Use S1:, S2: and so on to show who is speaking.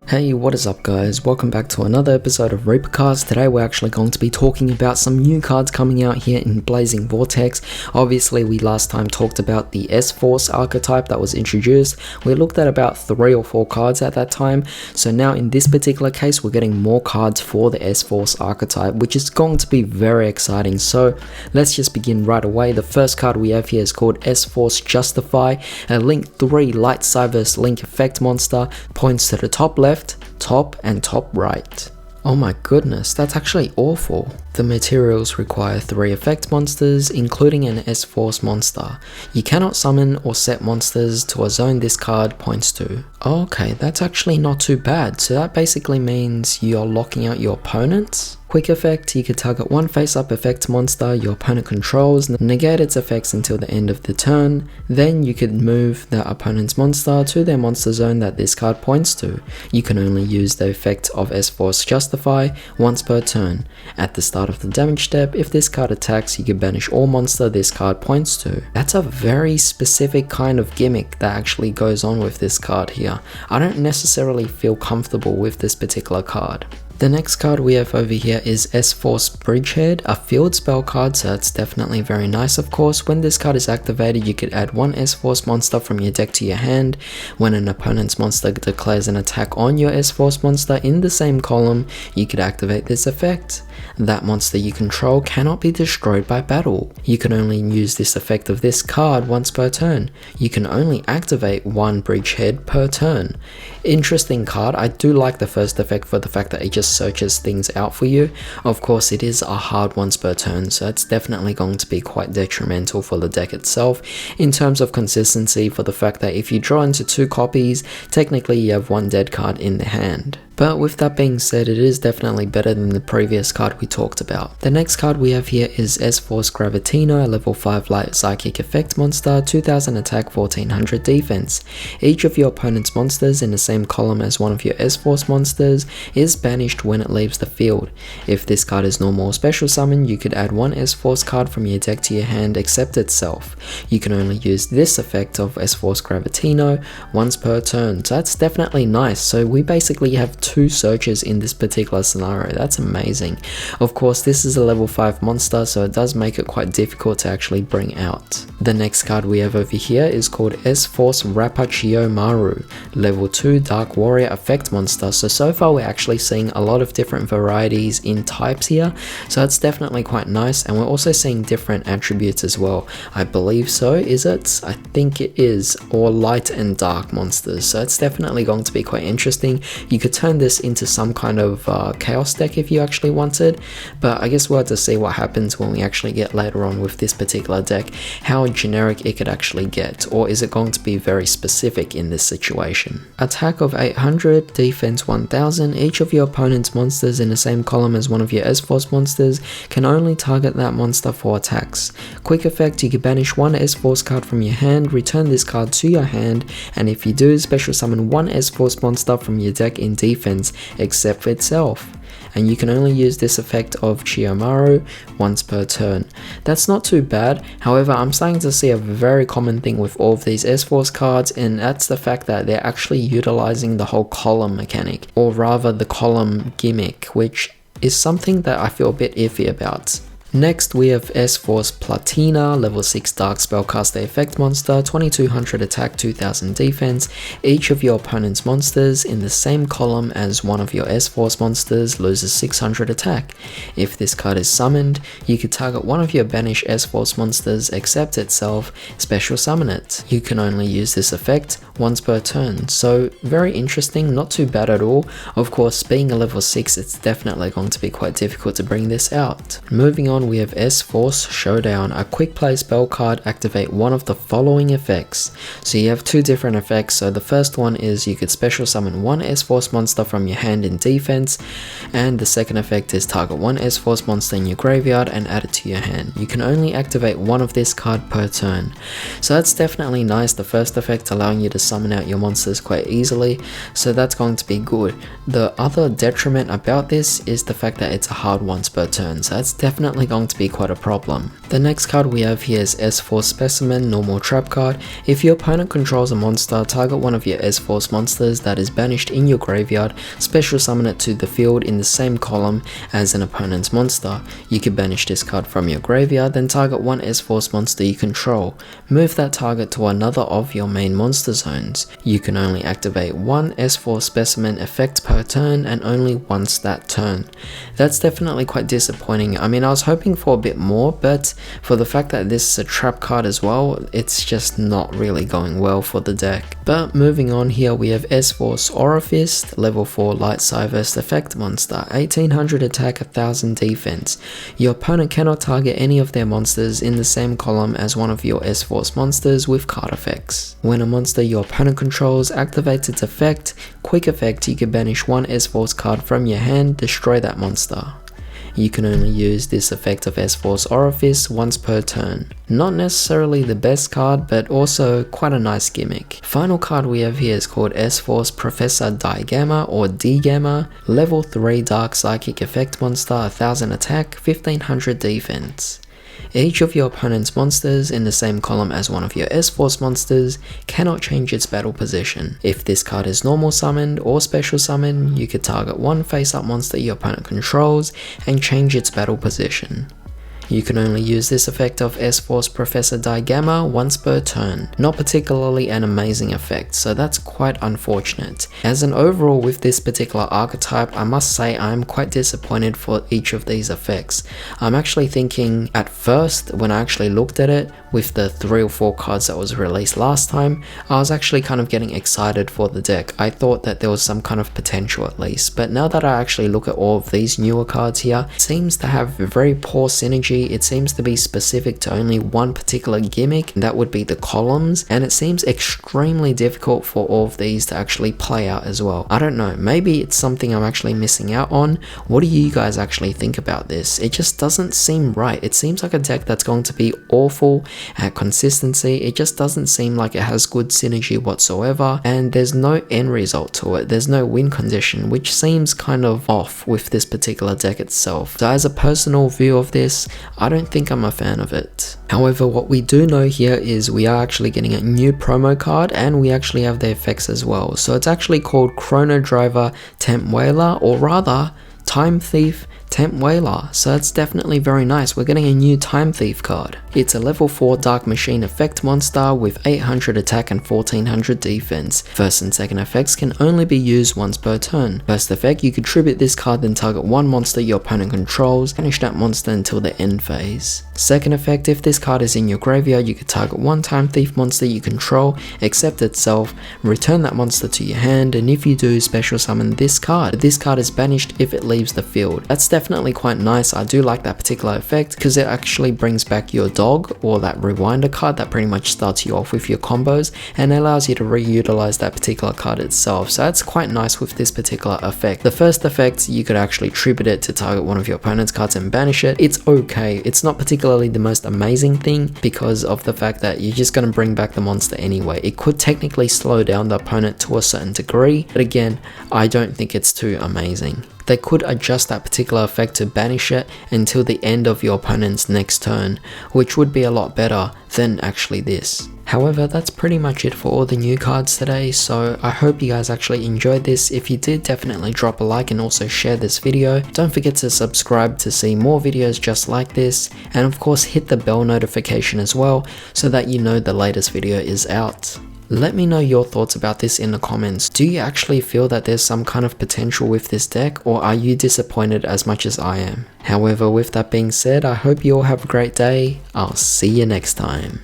S1: Hey, what is up guys? Welcome back to another episode of ReaperCast. Today we're actually going to be talking about some new cards coming out here in Blazing Vortex. Obviously we last time talked about the S-Force archetype that was introduced. We looked at about 3 or 4 cards at that time. So now in this particular case we're getting more cards for the S-Force archetype, which is going to be very exciting. So let's just begin right away. The first card we have here is called S-Force Justify, a Link 3 Light Cyberse Link effect monster, points to the top left, top and top right. Oh my goodness, that's actually awful. The materials require 3 effect monsters, including an S-Force monster. You cannot summon or set monsters to a zone this card points to. Okay, that's actually not too bad. So that basically means you're locking out your opponents. Quick effect, you could target one face-up effect monster your opponent controls, negate its effects until the end of the turn, then you could move the opponent's monster to their monster zone that this card points to. You can only use the effect of S-Force Justify once per turn. At the start of the damage step, if this card attacks, you can banish all monster this card points to. That's a very specific kind of gimmick that actually goes on with this card here. I don't necessarily feel comfortable with this particular card. The next card we have over here is S-Force Bridgehead, a field spell card, so that's definitely very nice of course. When this card is activated, you could add one S-Force monster from your deck to your hand. When an opponent's monster declares an attack on your S-Force monster in the same column, you could activate this effect. That monster you control cannot be destroyed by battle. You can only use this effect of this card once per turn. You can only activate one Bridgehead per turn. Interesting card. I do like the first effect for the fact that it just searches things out for you. Of course it is a hard once per turn, so it's definitely going to be quite detrimental for the deck itself in terms of consistency, for the fact that if you draw into 2 copies, technically you have 1 dead card in the hand. But with that being said, it is definitely better than the previous card we talked about. The next card we have here is S-Force Gravitino, a level 5 light psychic effect monster, 2000 attack, 1400 defense. Each of your opponent's monsters in the same column as one of your S-Force monsters is banished when it leaves the field. If this card is normal or special summon, you could add one S-Force card from your deck to your hand except itself. You can only use this effect of S-Force Gravitino once per turn, so that's definitely nice. So we basically have 2 searches in this particular scenario. That's amazing. Of course this is a level 5 monster, so it does make it quite difficult to actually bring out. The next card we have over here is called S-Force Rapachiyomaru, level 2 Dark Warrior effect monster. So far we're actually seeing a lot of different varieties in types here, so it's definitely quite nice, and we're also seeing different attributes as well. I believe so, is it? I think it is, or light and dark monsters, so it's definitely going to be quite interesting. You could turn this into some kind of chaos deck if you actually wanted, but I guess we'll have to see what happens when we actually get later on with this particular deck, how generic it could actually get, or is it going to be very specific in this situation. Attack of 800, defense 1000, each of your opponent's monsters in the same column as one of your S-Force monsters can only target that monster for attacks. Quick effect, you can banish one S-Force card from your hand, return this card to your hand, and if you do, special summon one S-Force monster from your deck in defense except for itself. And you can only use this effect of Chiyomaru once per turn. That's not too bad. However, I'm starting to see a very common thing with all of these S-Force cards, and that's the fact that they're actually utilizing the whole column mechanic, or rather the column gimmick, which is something that I feel a bit iffy about. Next we have S-Force Platina, level 6 Dark Spellcaster effect monster, 2200 attack, 2000 defense. Each of your opponent's monsters in the same column as one of your S-Force monsters loses 600 attack. If this card is summoned, you could target one of your banished S-Force monsters except itself, special summon it. You can only use this effect once per turn, so very interesting, not too bad at all. Of course, being a level 6, it's definitely going to be quite difficult to bring this out. Moving on, we have S-Force Showdown, a quick play spell card, activate one of the following effects. So you have 2 different effects. So the first one is you could special summon one S-Force monster from your hand in defense, and the second effect is target one S-Force monster in your graveyard and add it to your hand. You can only activate one of this card per turn. So that's definitely nice, the first effect allowing you to summon out your monsters quite easily, so that's going to be good. The other detriment about this is the fact that it's a hard once per turn, so that's definitely going to be quite a problem. The next card we have here is S-Force Specimen, normal trap card. If your opponent controls a monster, target one of your S-Force monsters that is banished in your graveyard, special summon it to the field in the same column as an opponent's monster. You can banish this card from your graveyard, then target one S-Force monster you control. Move that target to another of your main monster zones. You can only activate one S-Force Specimen effect per turn and only once that turn. That's definitely quite disappointing. I mean, I was hoping for a bit more, but for the fact that this is a trap card as well, it's just not really going well for the deck. But moving on here, we have S-Force Aurafist, level 4 Light Cyverse effect monster, 1800 attack, 1000 defense. Your opponent cannot target any of their monsters in the same column as one of your S-Force monsters with card effects. When a monster your opponent controls activates its effect, quick effect, you can banish one S-Force card from your hand, destroy that monster. You can only use this effect of S-Force Aurafist once per turn. Not necessarily the best card, but also quite a nice gimmick. Final card we have here is called S-Force Professor Digamma or D-Gamma, level 3 Dark Psychic effect monster, 1000 attack, 1500 defense. Each of your opponent's monsters in the same column as one of your S-Force monsters cannot change its battle position. If this card is normal summoned or special summoned, you could target one face-up monster your opponent controls and change its battle position. You can only use this effect of S-Force Professor Digamma once per turn. Not particularly an amazing effect, so that's quite unfortunate. As an overall with this particular archetype, I must say I'm quite disappointed for each of these effects. I'm actually thinking at first, when I actually looked at it, with the 3 or 4 cards that was released last time, I was actually kind of getting excited for the deck. I thought that there was some kind of potential at least, but now that I actually look at all of these newer cards here, it seems to have very poor synergy. It seems to be specific to only one particular gimmick, and that would be the columns, and it seems extremely difficult for all of these to actually play out as well. I don't know, maybe it's something I'm actually missing out on. What do you guys actually think about this? It just doesn't seem right. It seems like a deck that's going to be awful at consistency. It just doesn't seem like it has good synergy whatsoever, and there's no end result to it. There's no win condition, which seems kind of off with this particular deck itself. So as a personal view of this, I don't think I'm a fan of it. However, what we do know here is we are actually getting a new promo card, and we actually have the effects as well. So it's actually called Chrono Driver Temp Whaler, or rather Time Thief Temp Whaler, so it's definitely very nice. We're getting a new Time Thief card. It's a level 4 Dark Machine effect monster with 800 attack and 1400 defense. First and second effects can only be used once per turn. First effect, you contribute this card, then target one monster your opponent controls, banish that monster until the end phase. Second effect, if this card is in your graveyard, you could target one Time Thief monster you control, accept itself, return that monster to your hand, and if you do, special summon this card. This card is banished if it leaves the field. That's definitely quite nice. I do like that particular effect because it actually brings back your dog, or that rewinder card that pretty much starts you off with your combos, and allows you to reutilize that particular card itself. So that's quite nice with this particular effect. The first effect, you could actually tribute it to target one of your opponent's cards and banish it. It's okay. It's not particularly the most amazing thing because of the fact that you're just going to bring back the monster anyway. It could technically slow down the opponent to a certain degree, but again, I don't think it's too amazing. They could adjust that particular effect to banish it until the end of your opponent's next turn, which would be a lot better than actually this. However, that's pretty much it for all the new cards today, so I hope you guys actually enjoyed this. If you did, definitely drop a like and also share this video. Don't forget to subscribe to see more videos just like this, and of course hit the bell notification as well so that you know the latest video is out. Let me know your thoughts about this in the comments. Do you actually feel that there's some kind of potential with this deck, or are you disappointed as much as I am? However, with that being said, I hope you all have a great day. I'll see you next time.